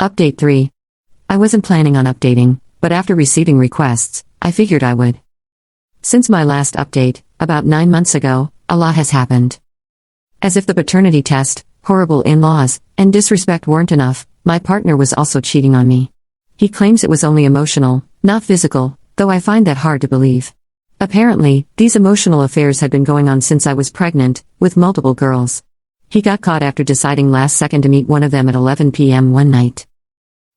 Update 3. I wasn't planning on updating, but after receiving requests, I figured I would. Since my last update, about 9 months ago, a lot has happened. As if the paternity test, horrible in-laws, and disrespect weren't enough, my partner was also cheating on me. He claims it was only emotional, not physical, though I find that hard to believe. Apparently, these emotional affairs had been going on since I was pregnant, with multiple girls. He got caught after deciding last second to meet one of them at 11 p.m. one night.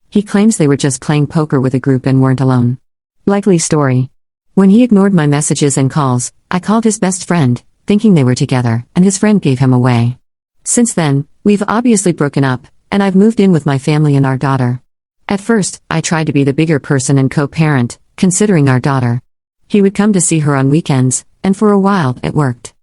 He claims they were just playing poker with a group and weren't alone. Likely story. When he ignored my messages and calls, I called his best friend, thinking they were together, and his friend gave him away. Since then, we've obviously broken up, and I've moved in with my family and our daughter. At first, I tried to be the bigger person and co-parent, considering our daughter. He would come to see her on weekends, and for a while, it worked.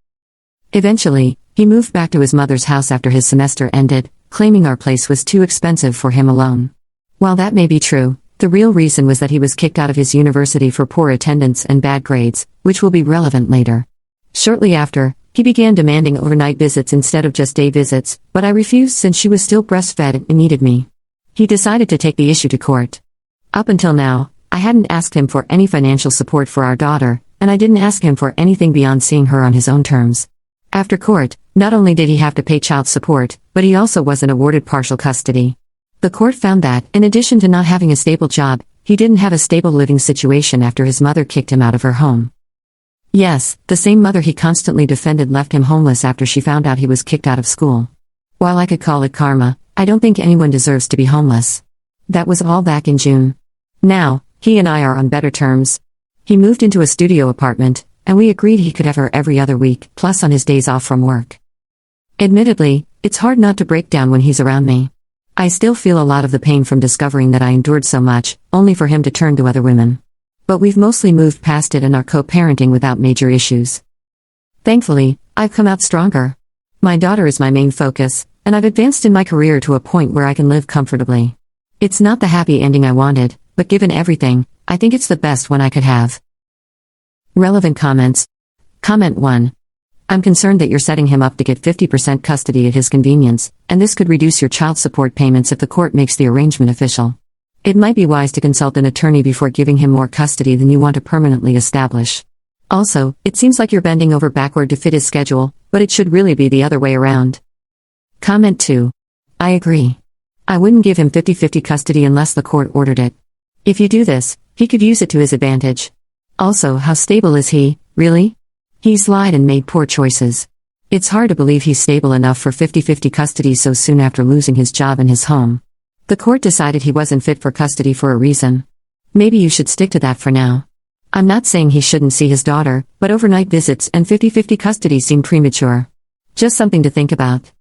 Eventually, he moved back to his mother's house after his semester ended, claiming our place was too expensive for him alone. While that may be true, the real reason was that he was kicked out of his university for poor attendance and bad grades, which will be relevant later. Shortly after, he began demanding overnight visits instead of just day visits, but I refused since she was still breastfed and needed me. He decided to take the issue to court. Up until now, I hadn't asked him for any financial support for our daughter, and I didn't ask him for anything beyond seeing her on his own terms. After court, not only did he have to pay child support, but he also wasn't awarded partial custody. The court found that, in addition to not having a stable job, he didn't have a stable living situation after his mother kicked him out of her home. Yes, the same mother he constantly defended left him homeless after she found out he was kicked out of school. While I could call it karma, I don't think anyone deserves to be homeless. That was all back in June. Now, he and I are on better terms. He moved into a studio apartment, and we agreed he could have her every other week, plus on his days off from work. Admittedly, it's hard not to break down when he's around me. I still feel a lot of the pain from discovering that I endured so much, only for him to turn to other women. But we've mostly moved past it and are co-parenting without major issues. Thankfully, I've come out stronger. My daughter is my main focus, and I've advanced in my career to a point where I can live comfortably. It's not the happy ending I wanted, but given everything, I think it's the best one I could have. Relevant comments. Comment 1. I'm concerned that you're setting him up to get 50% custody at his convenience, and this could reduce your child support payments if the court makes the arrangement official. It might be wise to consult an attorney before giving him more custody than you want to permanently establish. Also, it seems like you're bending over backward to fit his schedule, but it should really be the other way around. Comment 2. I agree. I wouldn't give him 50-50 custody unless the court ordered it. If you do this, he could use it to his advantage. Also, how stable is he, really? He's lied and made poor choices. It's hard to believe he's stable enough for 50-50 custody so soon after losing his job and his home. The court decided he wasn't fit for custody for a reason. Maybe you should stick to that for now. I'm not saying he shouldn't see his daughter, but overnight visits and 50-50 custody seem premature. Just something to think about.